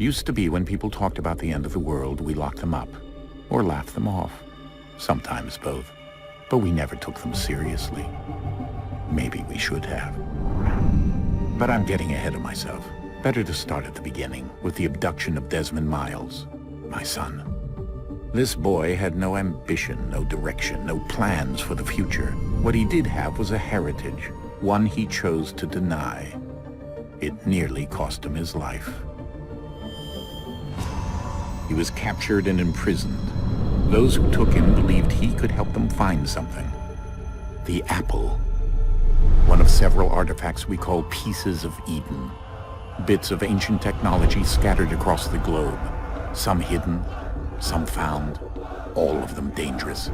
Used to be when people talked about the end of the world, we locked them up. Or laughed them off. Sometimes both. But we never took them seriously. Maybe we should have. But I'm getting ahead of myself. Better to start at the beginning, with the abduction of Desmond Miles, my son. This boy had no ambition, no direction, no plans for the future. What he did have was a heritage, one he chose to deny. It nearly cost him his life. He was captured and imprisoned. Those who took him believed he could help them find something. The apple. One of several artifacts we call pieces of Eden. Bits of ancient technology scattered across the globe. Some hidden, some found, all of them dangerous.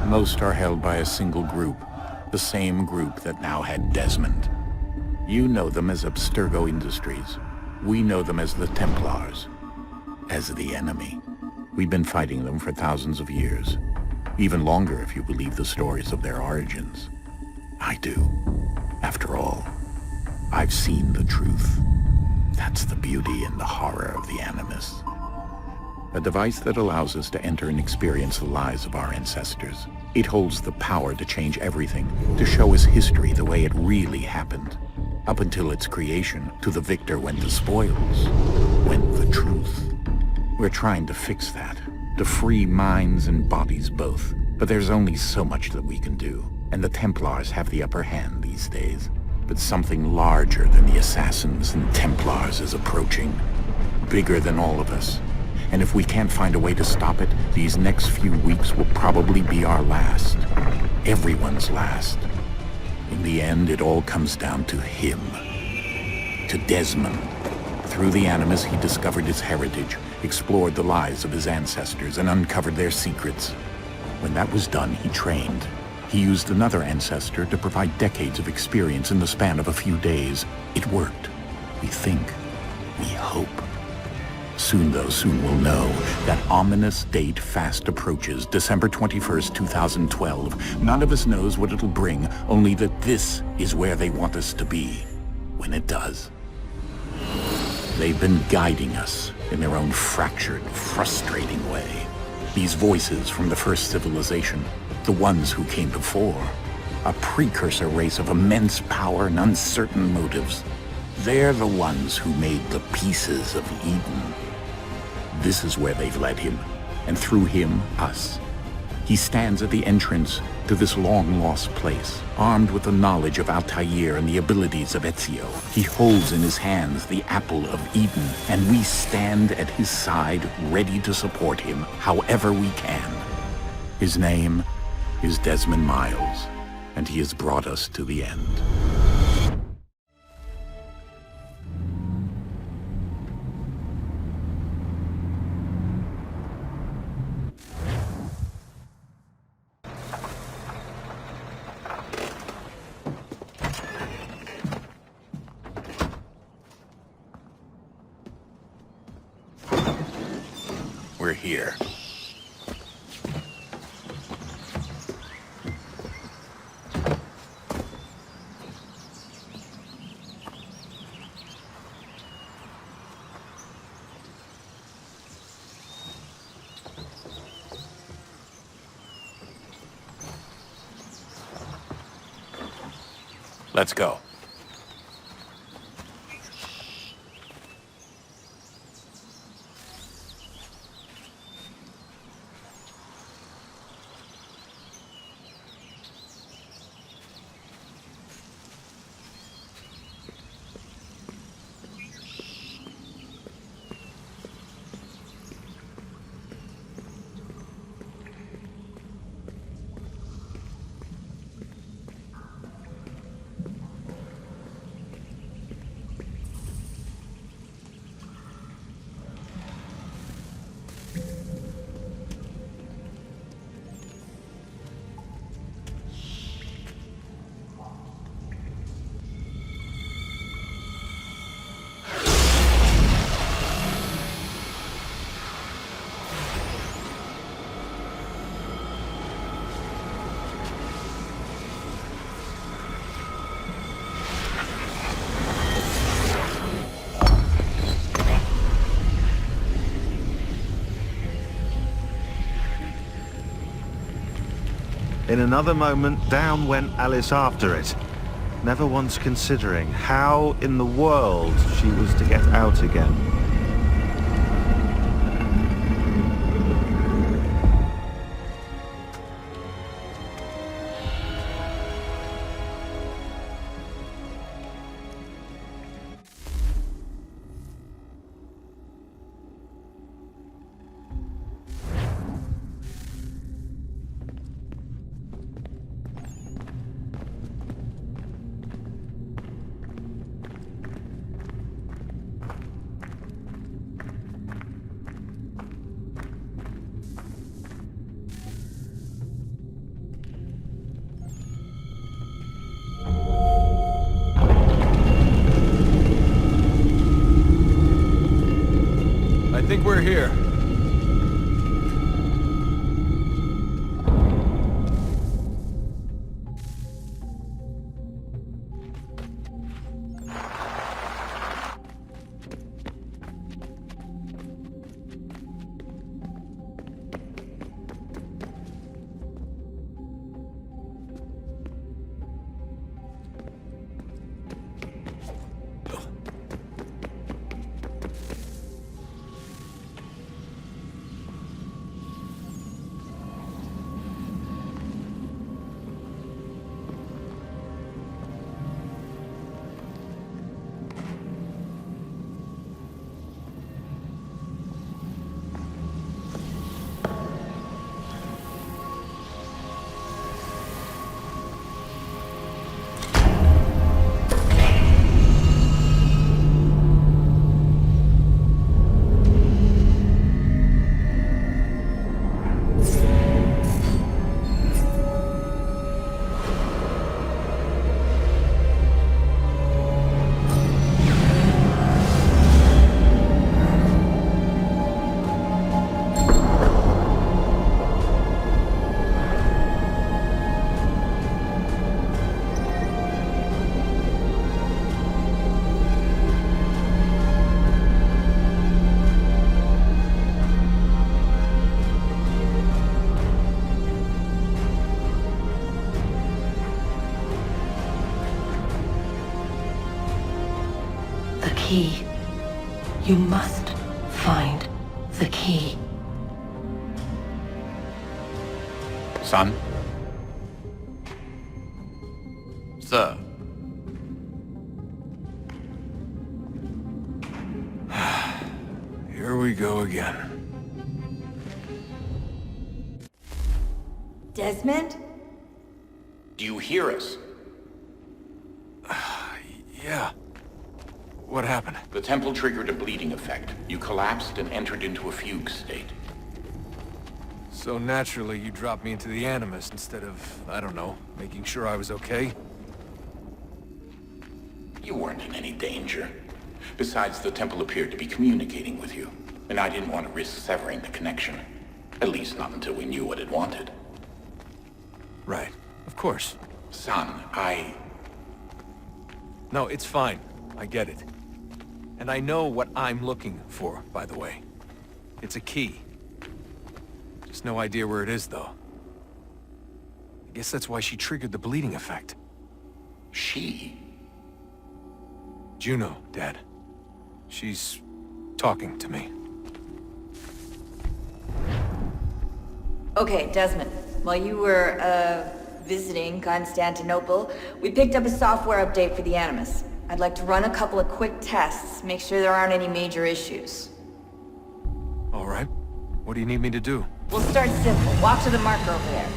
Most are held by a single group, the same group that now had Desmond. You know them as Abstergo Industries. We know them as the Templars, as the enemy. We've been fighting them for thousands of years, even longer if you believe the stories of their origins. I do. After all, I've seen the truth. That's the beauty and the horror of the Animus. A device that allows us to enter and experience the lives of our ancestors. It holds the power to change everything, to show us history the way it really happened. Up until its creation, to the victor went the spoils, went the truth. We're trying to fix that, to free minds and bodies both. But there's only so much that we can do, and the Templars have the upper hand these days. But something larger than the Assassins and Templars is approaching, bigger than all of us. And if we can't find a way to stop it, these next few weeks will probably be our last. Everyone's last. In the end, it all comes down to him. To Desmond. Through the Animus, he discovered his heritage, explored the lives of his ancestors, and uncovered their secrets. When that was done, he trained. He used another ancestor to provide decades of experience in the span of a few days. It worked. We think. We hope. Soon, though, soon we'll know. That ominous date fast approaches, December 21st, 2012. None of us knows what it'll bring, only that this is where they want us to be, when it does. They've been guiding us in their own fractured, frustrating way. These voices from the first civilization, the ones who came before, a precursor race of immense power and uncertain motives. They're the ones who made the pieces of Eden. This is where they've led him, and through him, us. He stands at the entrance to this long-lost place, armed with the knowledge of Altair and the abilities of Ezio. He holds in his hands the apple of Eden, and we stand at his side, ready to support him however we can. His name is Desmond Miles, and he has brought us to the end. We're here. Let's go. In another moment, down went Alice after it, never once considering how in the world she was to get out again. I think we're here. Key. You must find the key. Son? Sir. Here we go again. Desmond? Do you hear us? Yeah. What happened? The temple triggered a bleeding effect. You collapsed and entered into a fugue state. So naturally, you dropped me into the Animus instead of, I don't know, making sure I was okay? You weren't in any danger. Besides, the temple appeared to be communicating with you, and I didn't want to risk severing the connection. At least not until we knew what it wanted. Right. Of course. Son, No, it's fine. I get it. And I know what I'm looking for, by the way. It's a key. Just no idea where it is, though. I guess that's why she triggered the bleeding effect. She? Juno, Dad. She's talking to me. Okay, Desmond. While you were, visiting Constantinople, we picked up a software update for the Animus. I'd like to run a couple of quick tests, make sure there aren't any major issues. All right. What do you need me to do? We'll start simple. Walk to the marker over there.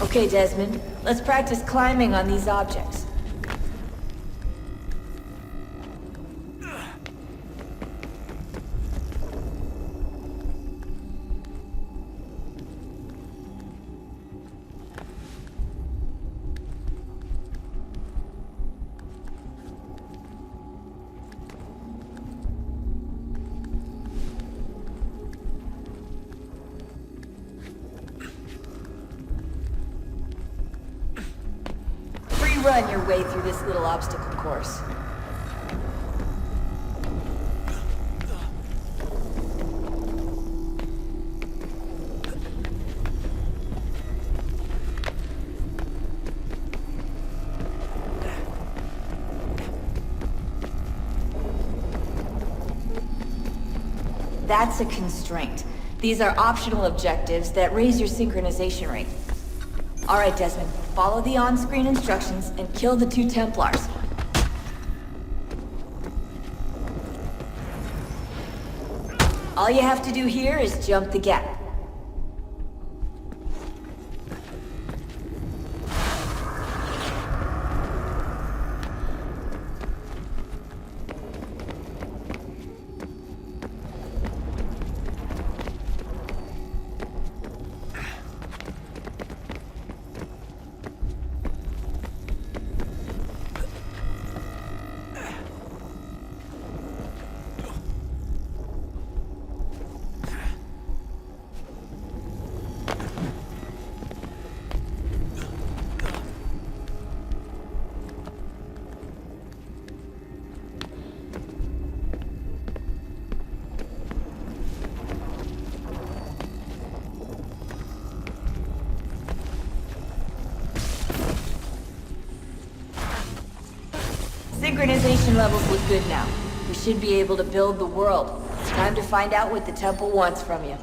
Okay, Desmond. Let's practice climbing on these objects. run your way through this little obstacle course. That's a constraint. These are optional objectives that raise your synchronization rate. Alright, Desmond, follow the on-screen instructions and kill the 2 Templars. All you have to do here is jump the gap. Synchronization levels look good now. We should be able to build the world. It's time to find out what the temple wants from you.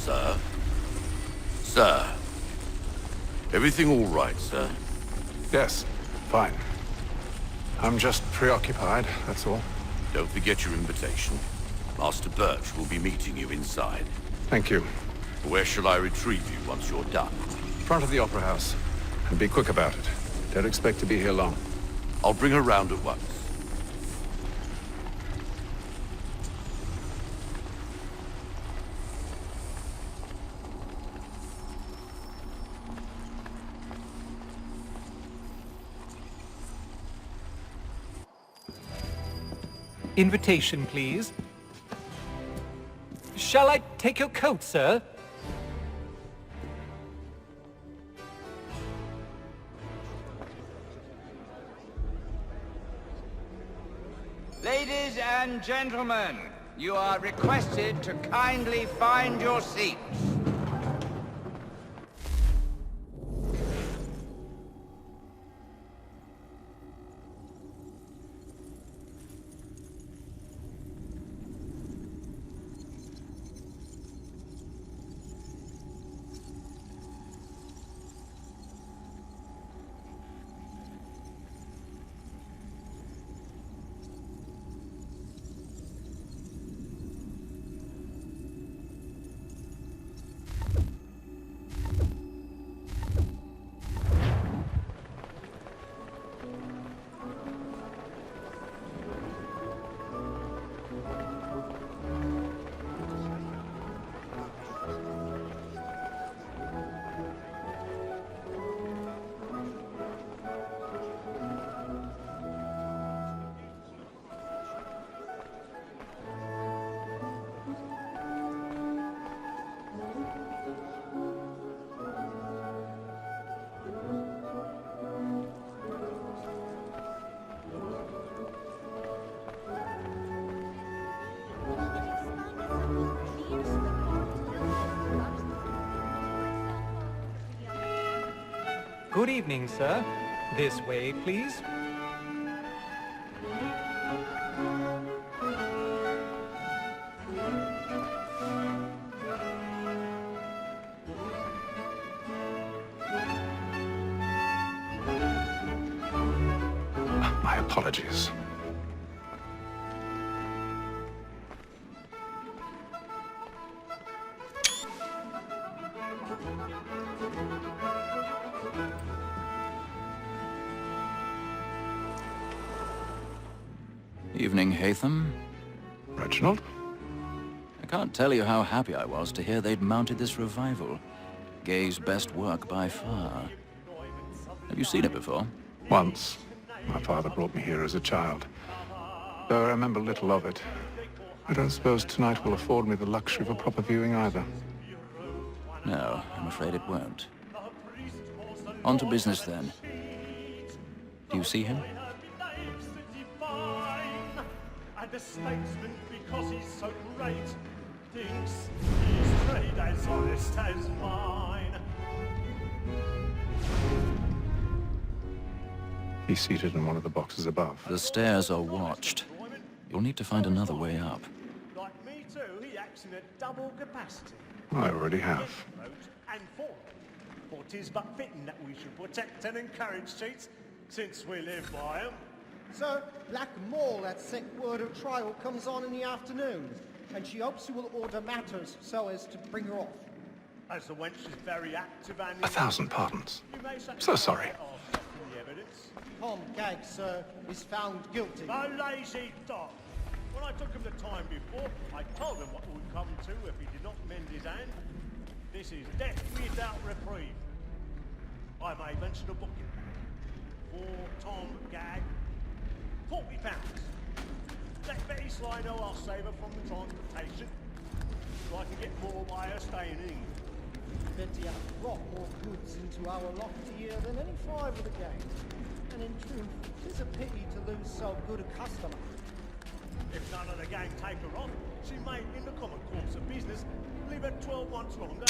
Sir? Sir? Everything all right, sir? Yes, fine. I'm just preoccupied, that's all. Don't forget your invitation. Master Birch will be meeting you inside. Thank you. Where shall I retrieve you once you're done? Front of the Opera House. And be quick about it. Don't expect to be here long. I'll bring her round at once. Invitation, please. Shall I take your coat, sir? Ladies and gentlemen, you are requested to kindly find your seats. Good evening, sir. This way, please. My apologies. Evening, Hatham. Reginald? I can't tell you how happy I was to hear they'd mounted this revival. Gay's best work by far. Have you seen it before? Once. My father brought me here as a child. Though I remember little of it. I don't suppose tonight will afford me the luxury of a proper viewing either. No, I'm afraid it won't. On to business then. Do you see him? And the statesman, because he's so great, thinks his trade as honest as mine. He's seated in one of the boxes above. The stairs are watched. You'll need to find another way up. Like me too, he acts in a double capacity. I already have. And for. For 'tis but fitting that we should protect and encourage cheats, since we live by 'em. Sir, Black Mall at set word of trial comes on in the afternoon, and she hopes you will order matters so as to bring her off. As the wench is very active and... 1,000 pardons. So sorry. Tom Gagg, sir, is found guilty. A lazy dog! When I took him the time before, I told him what would come to if he did not mend his hand. This is death without reprieve. I may mention a booking. For Tom Gagg, £40. Let Betty Sly know I'll save her from the transportation, so I can get more by her staying in. Betty hath brought more goods into our lofty year than any five of the gang. And in truth, 'tis a pity to lose so good a customer. If none of the gang take her on, she may, in the common course of business, live her 12 months longer.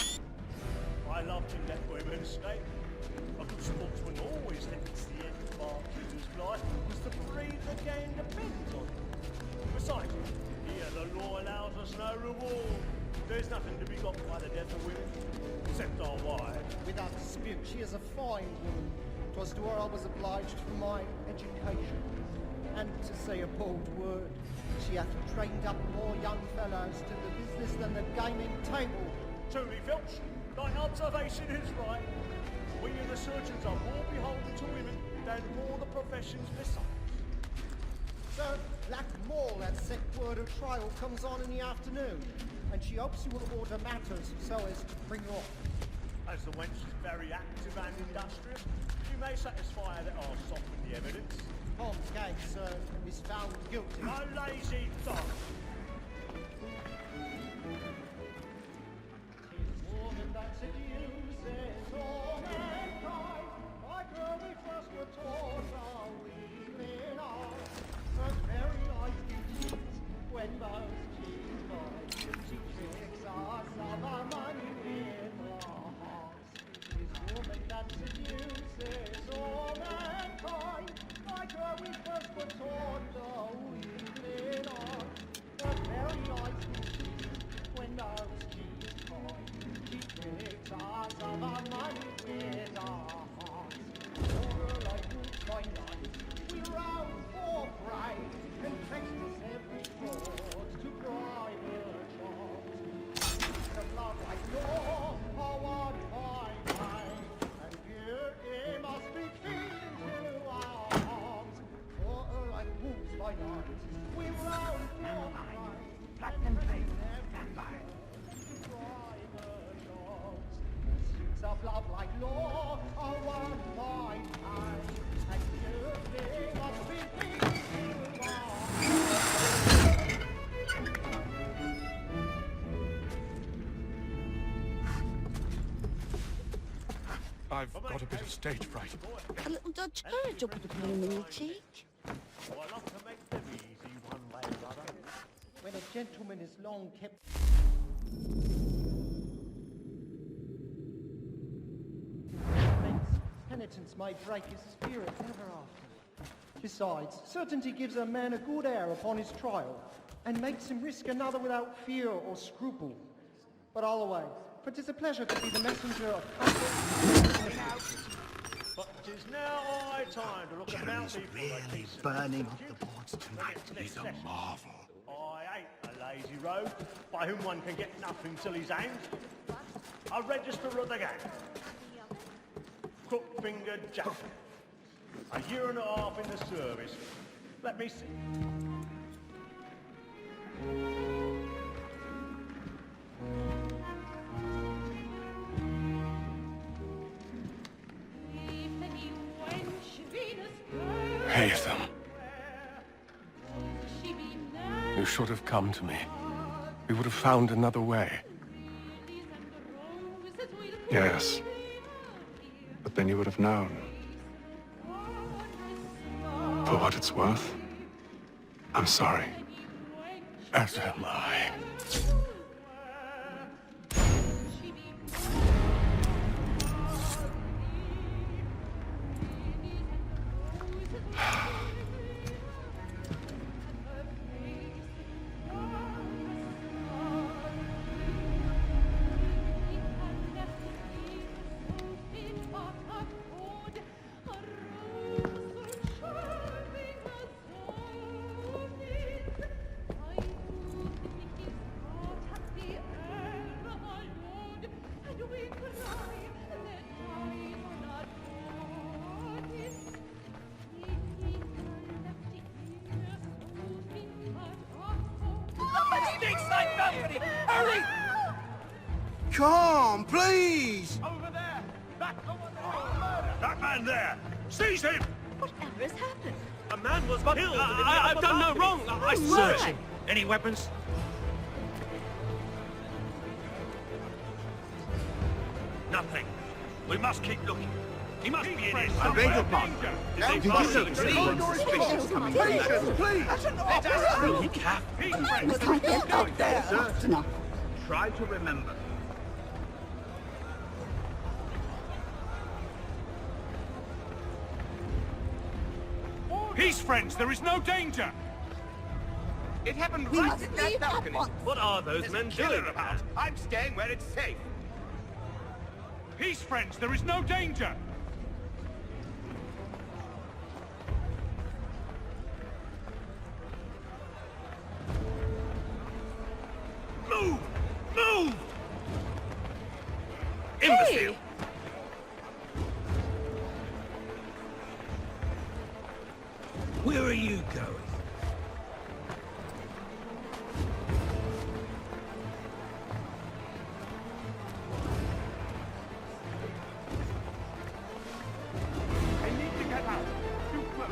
I love to let women stay. A good sportsman always lets the end of our business fly, because the breed of the game depends on it. Besides, here the law allows us no reward. There's nothing to be got by the death of women, except our wives. Without dispute, she is a fine woman. 'Twas to her I was obliged for my education. And to say a bold word, she hath trained up more young fellows to the business than the gaming table. Truly, Filch, thy observation is right. We and the surgeons are more beholden to women than all the professions besides. Sir, Black Mall at set word of trial comes on in the afternoon, and she hopes you will order matters so as to bring her off. As the wench is very active and industrious, you may satisfy her that I'll soften the evidence. Tom Gagg, sir, is found guilty. A lazy dog! I've got a bit of stage fright. A little Dutch courage will put a bloom in your cheek. I love to make them easy one way or other. When a gentleman is long kept... penitence may break his spirit ever after. Besides, certainty gives a man a good air upon his trial, and makes him risk another without fear or scruple. But all away, for 'tis a pleasure to be the messenger of comfort. But 'tis now high time to look about thee for a decent burning up the boards tonight is a marvel. I hate a lazy rogue by whom one can get nothing till he's hanged. A register of the gang. Crook-fingered Jack. A year and a half in the service. Let me see. hate them. You should have come to me. We would have found another way. Yes. But then you would have known. For what it's worth, I'm sorry. As am I. Hurry! Come, please! Over there! Back over there! That man there! Seize him! Whatever has happened? A man was killed! I've done no wrong! I swear! Right. Any weapons? Nothing. We must keep looking. He must be in here I beg your somewhere. pardon. Now, Did you see anyone suspicious coming from that? Please! Let us through! Peace, friends! Can't get out there fast enough. Try to remember. Peace, friends! There is no danger! It happened We right must at that leave at balcony. once. What are those men doing about? I'm staying where it's safe. Peace, friends! There is no danger! Move! Move! Imbecile! Where are you going? I need to get out. Too close.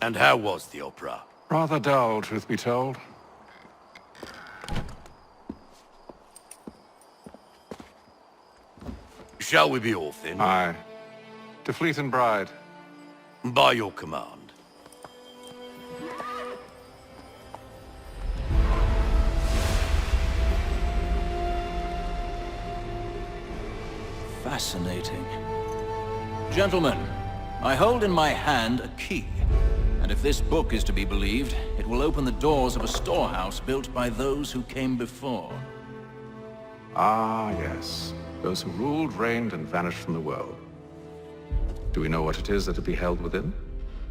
And how was the opera? Rather dull, truth be told. Shall we be off then? Aye. To Fleet and Bride. By your command. Fascinating. Gentlemen, I hold in my hand a key. And if this book is to be believed, it will open the doors of a storehouse built by those who came before. Ah, yes. Those who ruled, reigned, and vanished from the world. Do we know what it is that will be held within?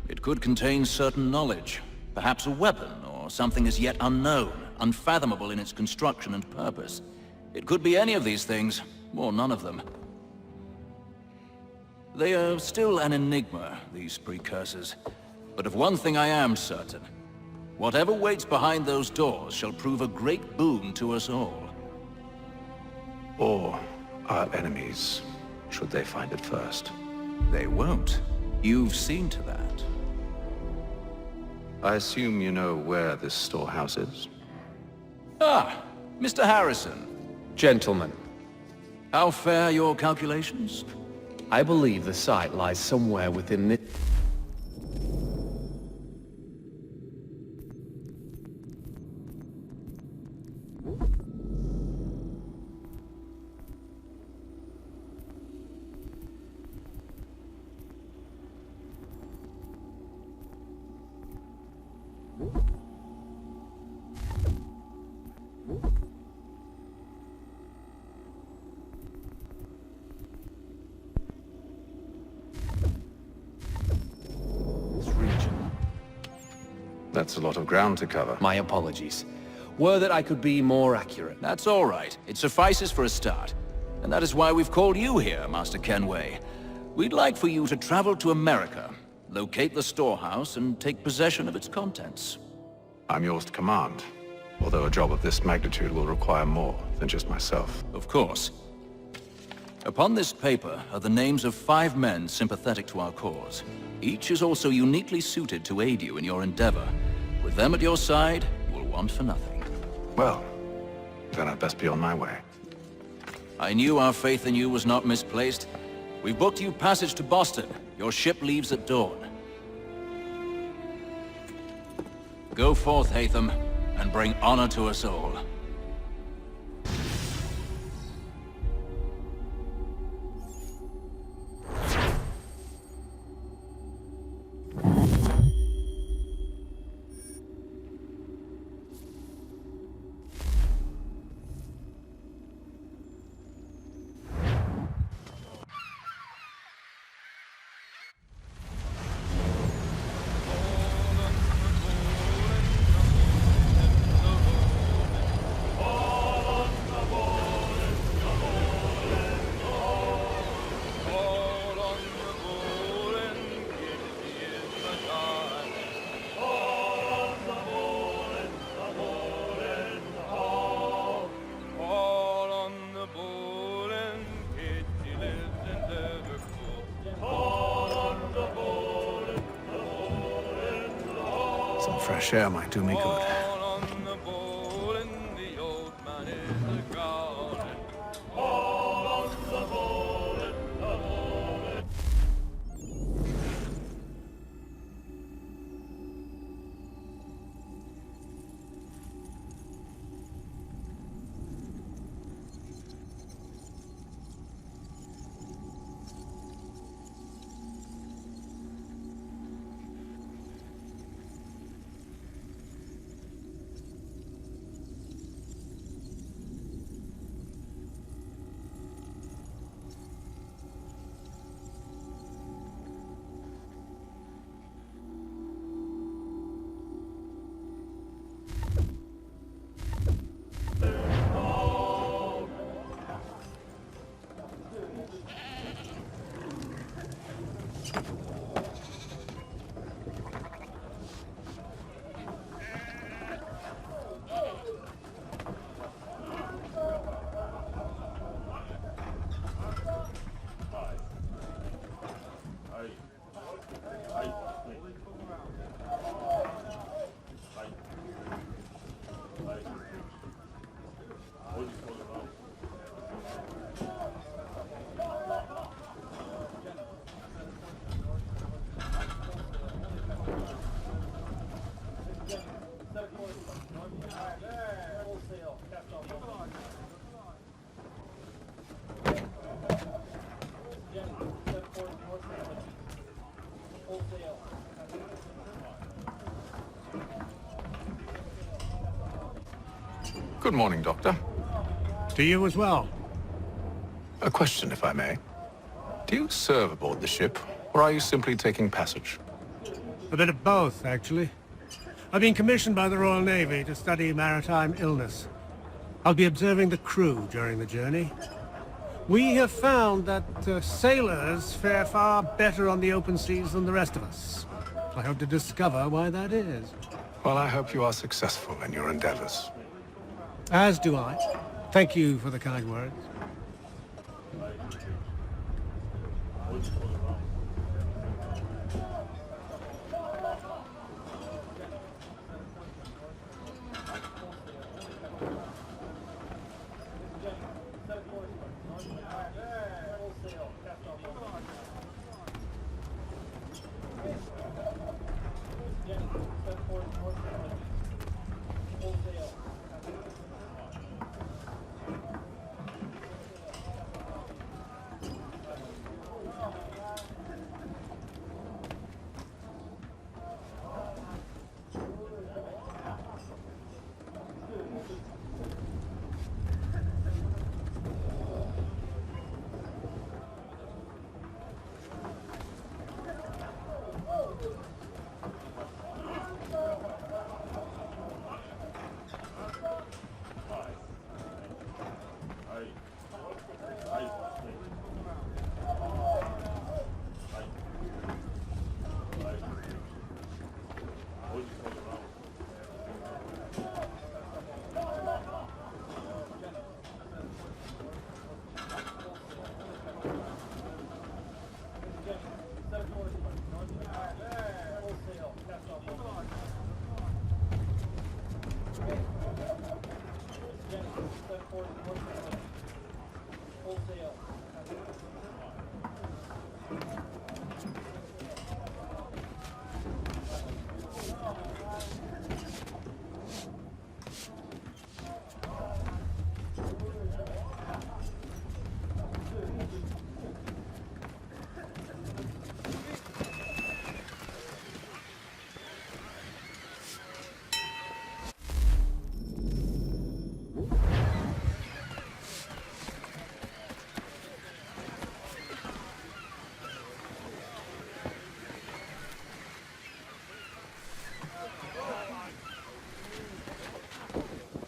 It could contain certain knowledge. Perhaps a weapon, or something as yet unknown, unfathomable in its construction and purpose. It could be any of these things, or none of them. They are still an enigma, these precursors. But of one thing I am certain. Whatever waits behind those doors shall prove a great boon to us all. Or our enemies, should they find it first. They won't. You've seen to that. I assume you know where this storehouse is? Ah, Mr. Harrison. Gentlemen, How fare your calculations? I believe the site lies somewhere within this... That's a lot of ground to cover. My apologies. Were that I could be more accurate. That's all right. It suffices for a start. And that is why we've called you here, Master Kenway. We'd like for you to travel to America, locate the storehouse, and take possession of its contents. I'm yours to command, although a job of this magnitude will require more than just myself. Of course. Upon this paper are the names of 5 men sympathetic to our cause. Each is also uniquely suited to aid you in your endeavor. With them at your side, you will want for nothing. Well, then I'd best be on my way. I knew our faith in you was not misplaced. We've booked you passage to Boston. Your ship leaves at dawn. Go forth, Hatham, and bring honor to us all. Some fresh air might do me good. Good morning, Doctor. To you as well. A question, if I may. Do you serve aboard the ship, or are you simply taking passage? A bit of both, actually. I've been commissioned by the Royal Navy to study maritime illness. I'll be observing the crew during the journey. We have found that sailors fare far better on the open seas than the rest of us. I hope to discover why that is. Well, I hope you are successful in your endeavors. As do I. Thank you for the kind words.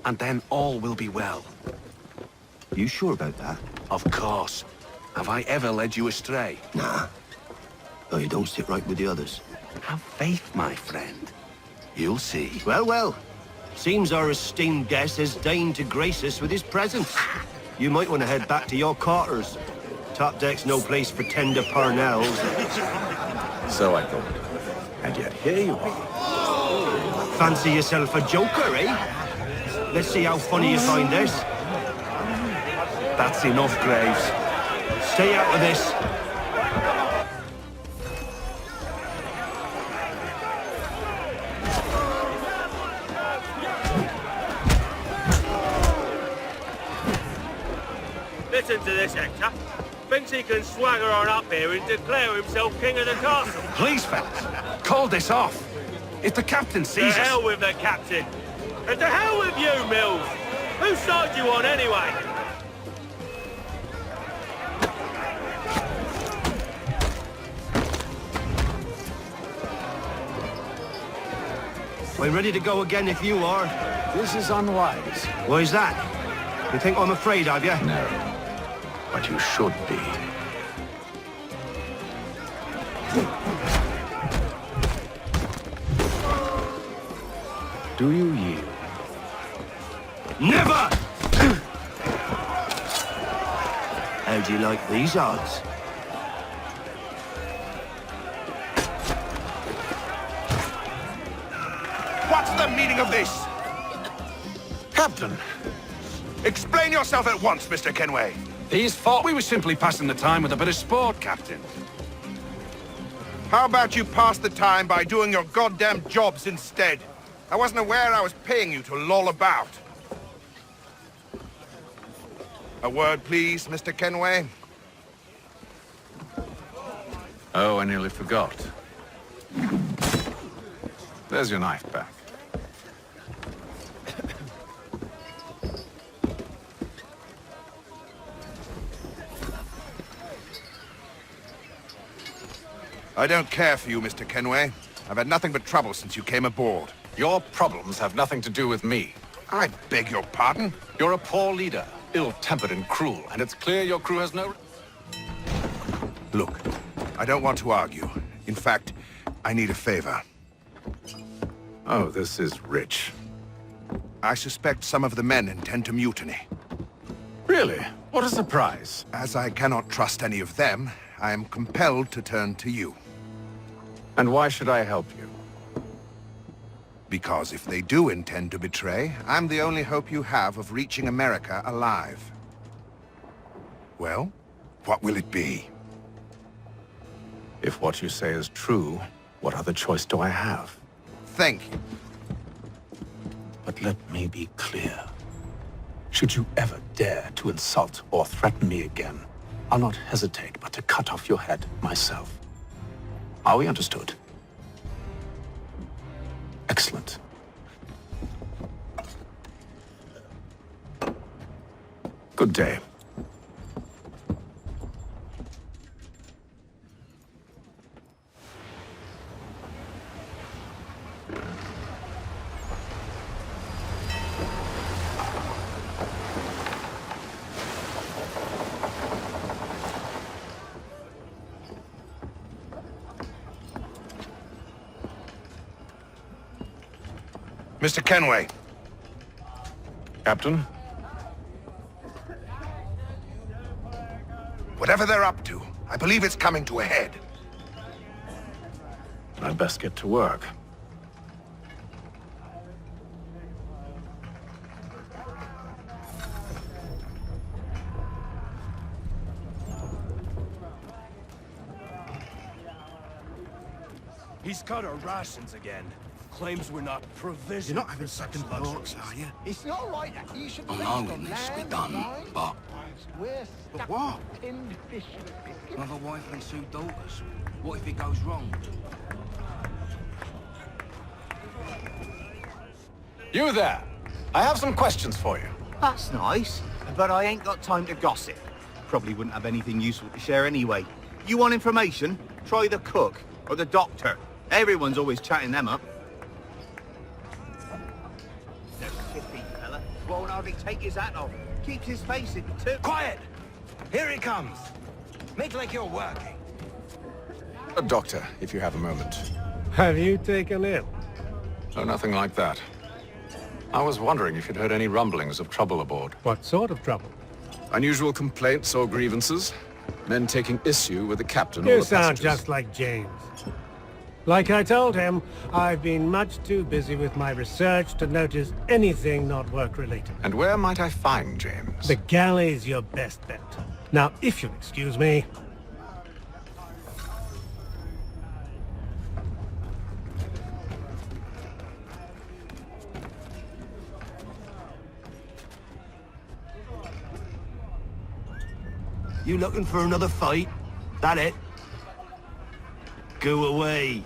And then all will be well. You sure about that? Of course. Have I ever led you astray? Nah. Oh, you don't sit right with the others. Have faith, my friend. You'll see. Well, well. Seems our esteemed guest has deigned to grace us with his presence. You might want to head back to your quarters. Top deck's no place for tender parnells. So I thought. And yet here you are. Fancy yourself a joker, eh? Let's see how funny you find this. That's enough, Graves. Stay out of this. Listen to this, Hector. Thinks he can swagger on up here and declare himself king of the castle. Please, fellas, call this off. If the captain sees us... To hell with the captain. And to hell with you, Mills! Whose side you on, anyway? We're ready to go again if you are. This is unwise. Why's that? You think I'm afraid of you? No. But you should be. Do you yield? Never! How'd you like these odds? What's the meaning of this? Captain, Explain yourself at once, Mr. Kenway. these thought we were simply passing the time with a bit of sport, Captain. How about you pass the time by doing your goddamn jobs instead? I wasn't aware I was paying you to loll about. A word, please, Mr. Kenway. Oh, I nearly forgot. There's your knife back. I don't care for you, Mr. Kenway. I've had nothing but trouble since you came aboard. Your problems have nothing to do with me. I beg your pardon? You're a poor leader, ill-tempered and cruel, and it's clear your crew has no... Look, I don't want to argue. In fact, I need a favor. Oh, this is rich. I suspect some of the men intend to mutiny. Really? What a surprise. As I cannot trust any of them, I am compelled to turn to you. And why should I help you? Because if they do intend to betray, I'm the only hope you have of reaching America alive. Well, what will it be? If what you say is true, what other choice do I have? Thank you. But let me be clear. Should you ever dare to insult or threaten me again, I'll not hesitate but to cut off your head myself. Are we understood? Excellent. Good day. Mr. Kenway. Captain? Whatever they're up to, I believe it's coming to a head. I'd best get to work. He's cut our rations again. Claims we're not provisioned. You're not having second thoughts, are you? It's not right that you should I leave know the it needs to be land, done, right? but... We're But stuck what? with tinned fish and biscuits. Another wife and 2 daughters. What if it goes wrong? You there! I have some questions for you. That's nice, but I ain't got time to gossip. Probably wouldn't have anything useful to share anyway. You want information? Try the cook or the doctor. Everyone's always chatting them up. No kippy fella. Won't hardly take his hat off. Keeps his face in too. Quiet! Here he comes. Make like you're working. A doctor, if you have a moment. Have you taken ill? Oh, nothing like that. I was wondering if you'd heard any rumblings of trouble aboard. What sort of trouble? Unusual complaints or grievances? Men taking issue with the captain or You the sound passengers? just like James. Like I told him, I've been much too busy with my research to notice anything not work-related. And where might I find James? The galley's your best bet. Now, if you'll excuse me... You looking for another fight? That it? Go away.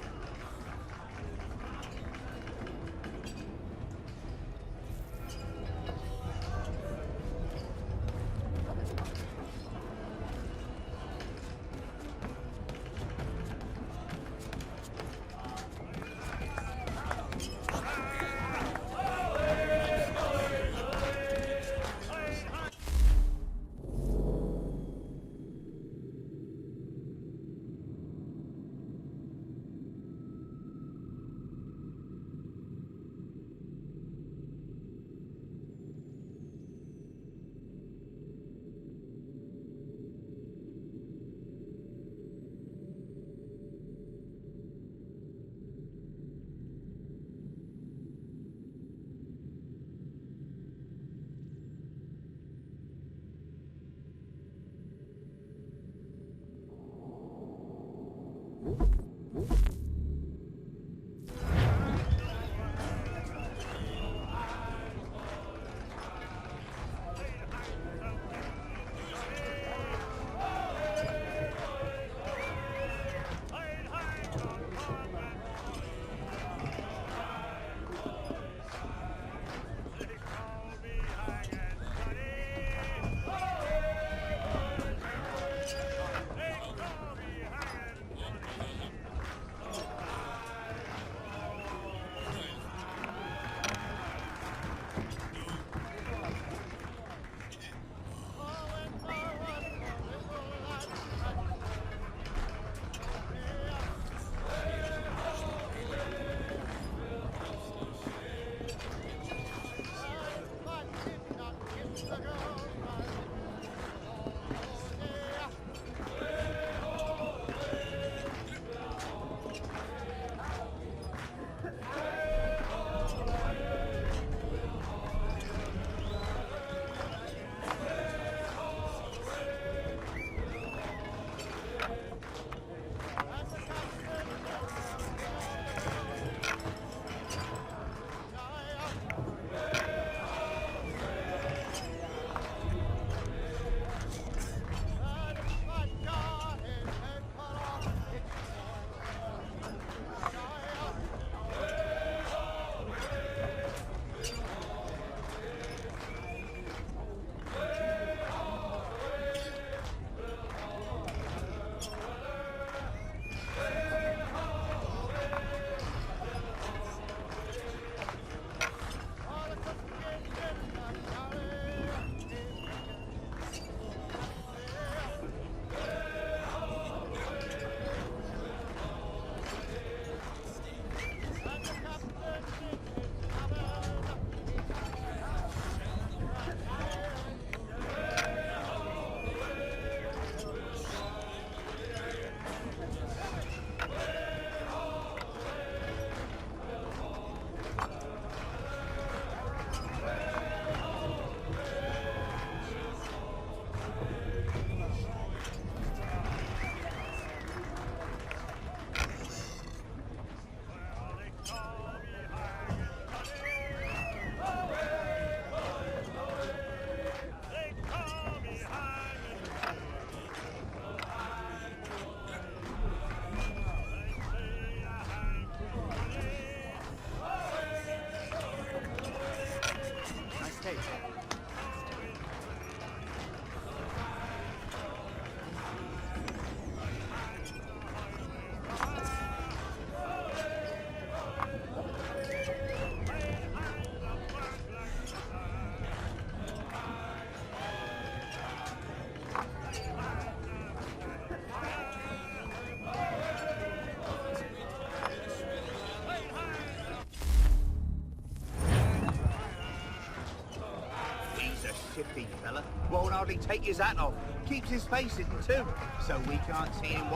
shifty fella. Won't hardly take his hat off. Keeps his face hidden too, so we can't see him.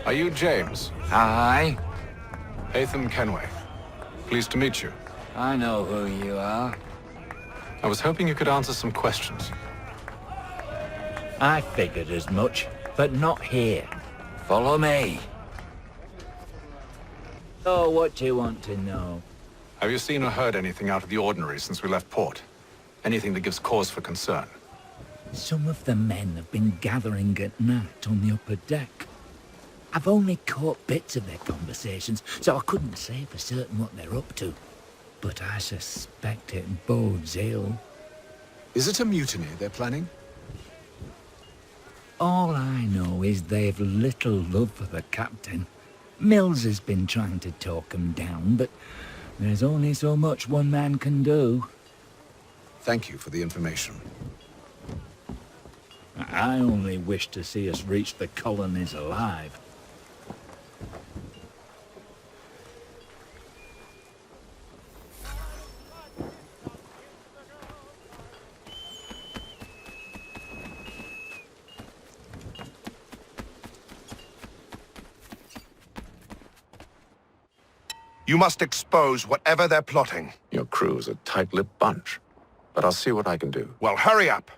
Are you James? Aye. Hatham Kenway. Pleased to meet you. I know who you are. I was hoping you could answer some questions. I figured as much, but not here. Follow me. Oh, what do you want to know? Have you seen or heard anything out of the ordinary since we left port? Anything that gives cause for concern? Some of the men have been gathering at night on the upper deck. I've only caught bits of their conversations, so I couldn't say for certain what they're up to. But I suspect it bodes ill. Is it a mutiny they're planning? All I know is they've little love for the captain. Mills has been trying to talk 'em down, but there's only so much one man can do. Thank you for the information. I only wish to see us reach the colonies alive. You must expose whatever they're plotting. Your crew is a tight-lipped bunch, but I'll see what I can do. Well, hurry up.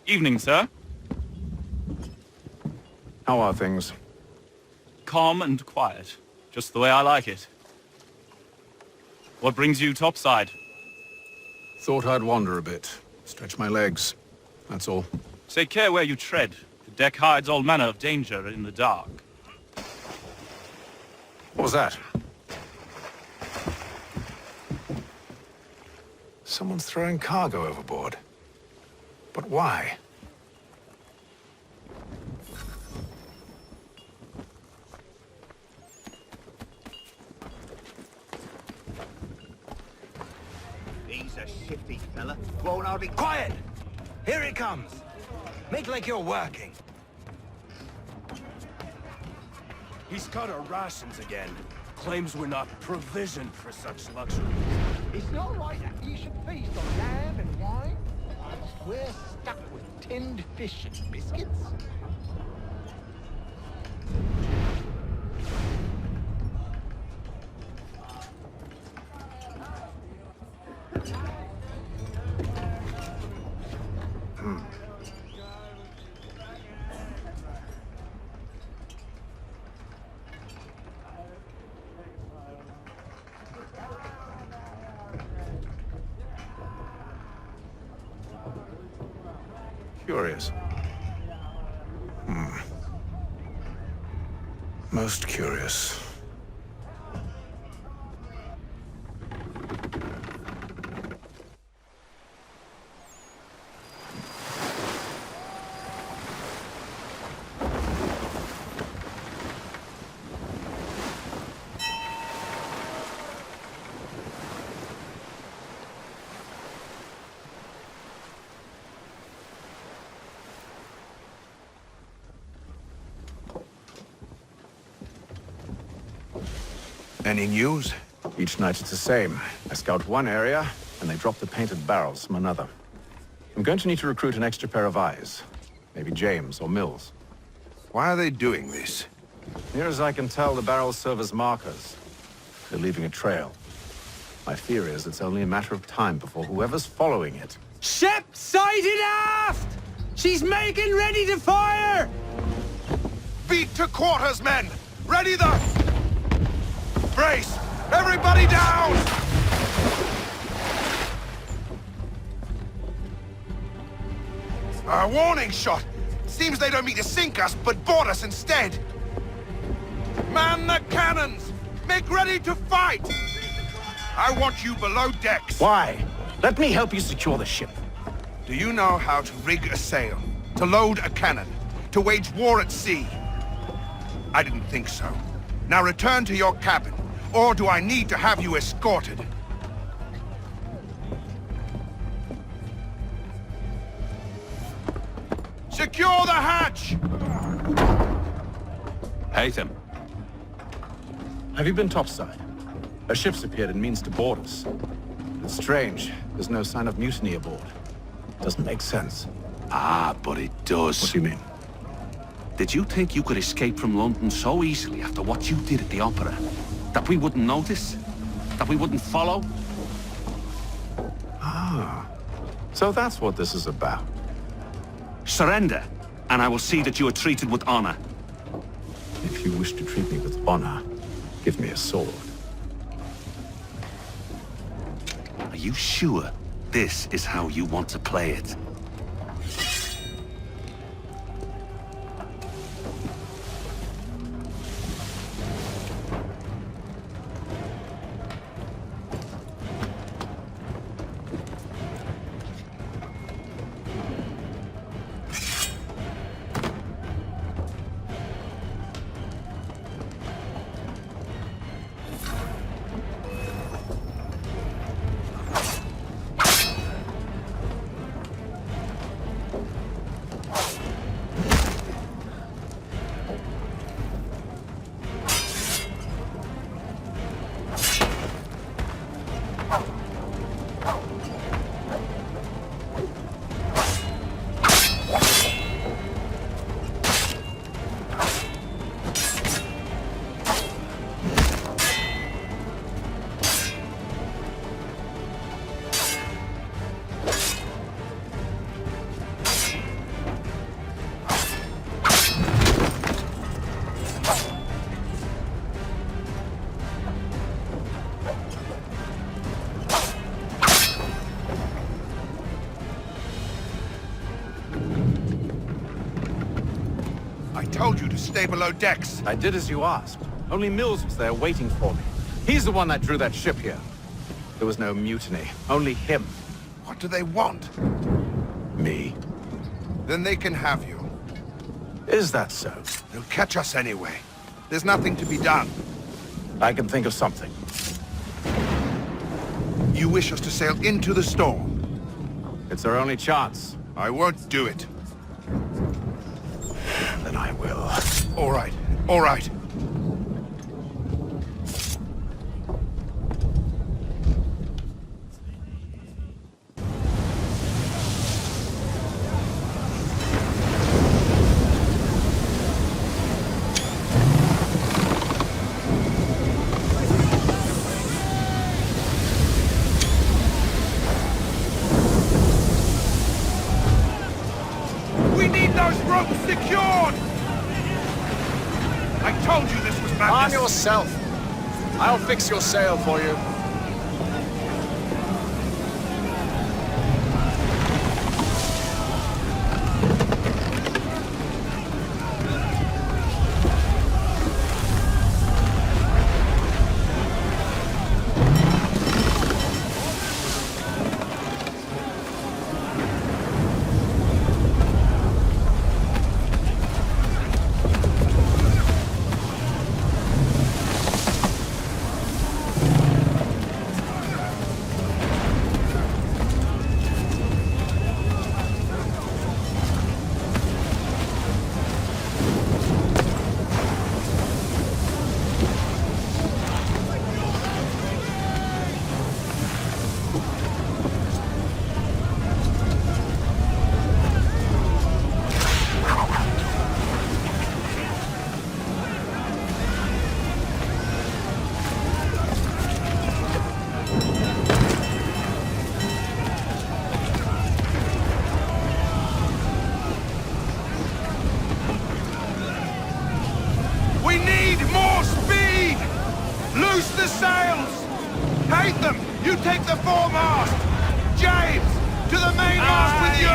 Evening, sir. How are things? Calm and quiet. Just the way I like it. What brings you topside? Thought I'd wander a bit. Stretch my legs. That's all. Take care where you tread. The deck hides all manner of danger in the dark. What was that? Someone's throwing cargo overboard. But why? He's a shifty fella. Won't hardly... Quiet! Here it comes. Make like you're working. He's cut our rations again. Claims we're not provisioned for such luxury. It's not right that you should feast on lamb and wine. We're stuck with tinned fish and biscuits. Curious. Most curious. Any news? Each night it's the same. I scout one area, and they drop the painted barrels from another. I'm going to need to recruit an extra pair of eyes. Maybe James or Mills. Why are they doing this? Near as I can tell, the barrels serve as markers. They're leaving a trail. My fear is it's only a matter of time before whoever's following it... Ship sighted aft! She's making ready to fire! Beat to quarters, men! Ready the... Brace! Everybody down! A warning shot! Seems they don't mean to sink us, but board us instead. Man the cannons! Make ready to fight! I want you below decks. Why? Let me help you secure the ship. Do you know how to rig a sail? To load a cannon? To wage war at sea? I didn't think so. Now return to your cabin, or do I need to have you escorted? Secure the hatch! Haytham. Have you been topside? A ship's appeared and means to board us. It's strange. There's no sign of mutiny aboard. Doesn't make sense. Ah, but it does. What do you mean? Did you think you could escape from London so easily after what you did at the opera? That we wouldn't notice? That we wouldn't follow? Ah. So that's what this is about. Surrender, and I will see that you are treated with honor. If you wish to treat me with honor, give me a sword. Are you sure this is how you want to play it? I told you to stay below decks. I did as you asked. Only Mills was there waiting for me. He's the one that drew that ship here. There was no mutiny, only him. What do they want? Me. Then they can have you. Is that so? They'll catch us anyway. There's nothing to be done. I can think of something. You wish us to sail into the storm? It's our only chance. I won't do it. Then I will. All right, all right. We need those ropes secured! I told you this was madness. Arm yourself. I'll fix your sail for you. We need more speed! Loose the sails! Haytham, you take the foremast! James, to the mainmast with you!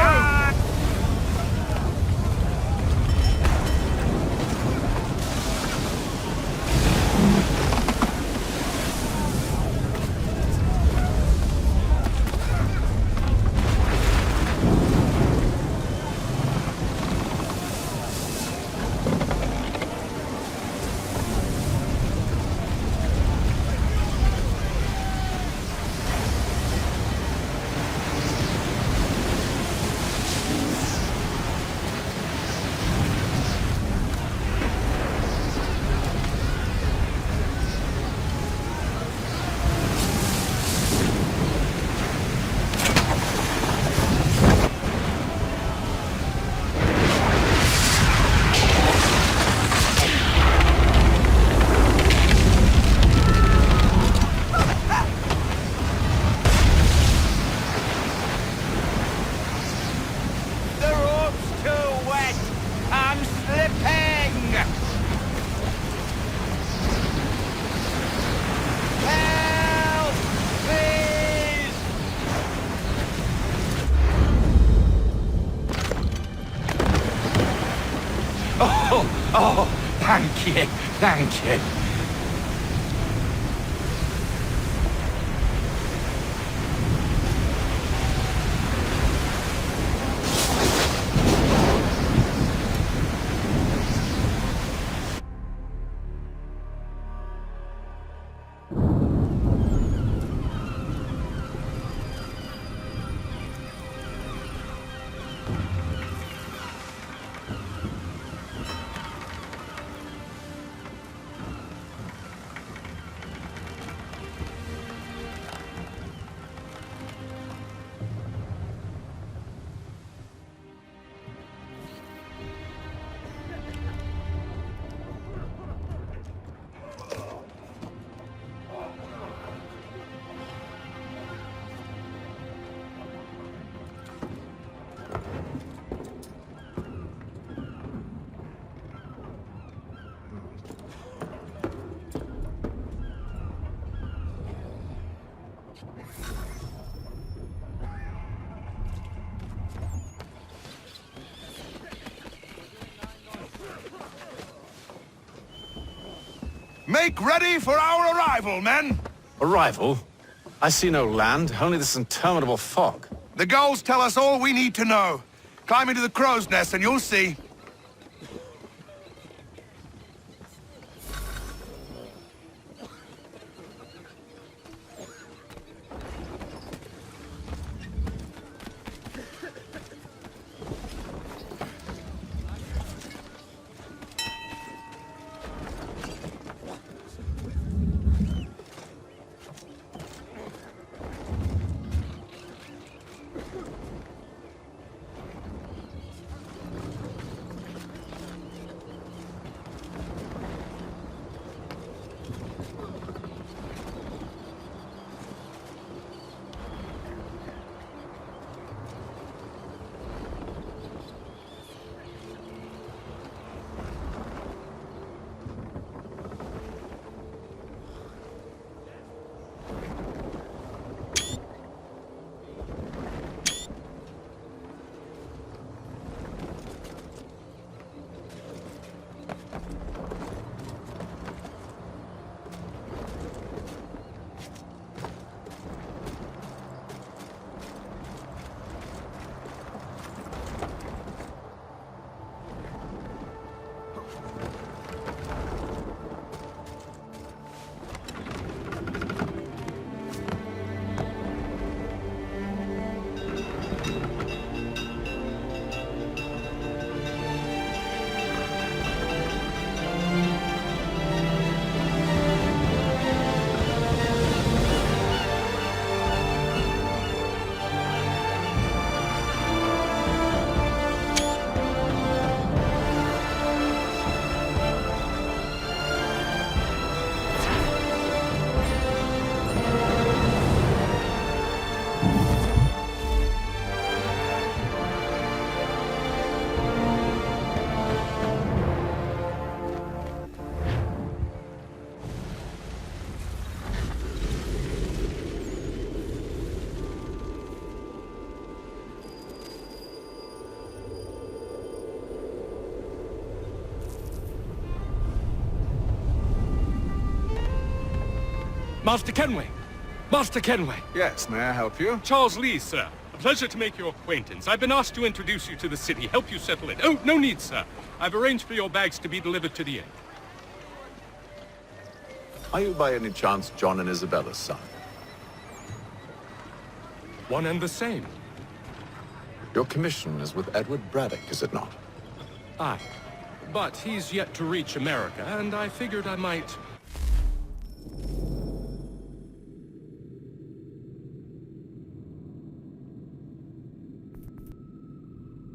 Thank you, thank you. Make ready for our arrival, men! Arrival? I see no land, only this interminable fog. The gulls tell us all we need to know. Climb into the crow's nest and you'll see. Master Kenway! Master Kenway! Yes, may I help you? Charles Lee, sir. A pleasure to make your acquaintance. I've been asked to introduce you to the city, help you settle in. Oh, no need, sir. I've arranged for your bags to be delivered to the inn. Are you by any chance John and Isabella's son? One and the same. Your commission is with Edward Braddock, is it not? Aye. But he's yet to reach America, and I figured I might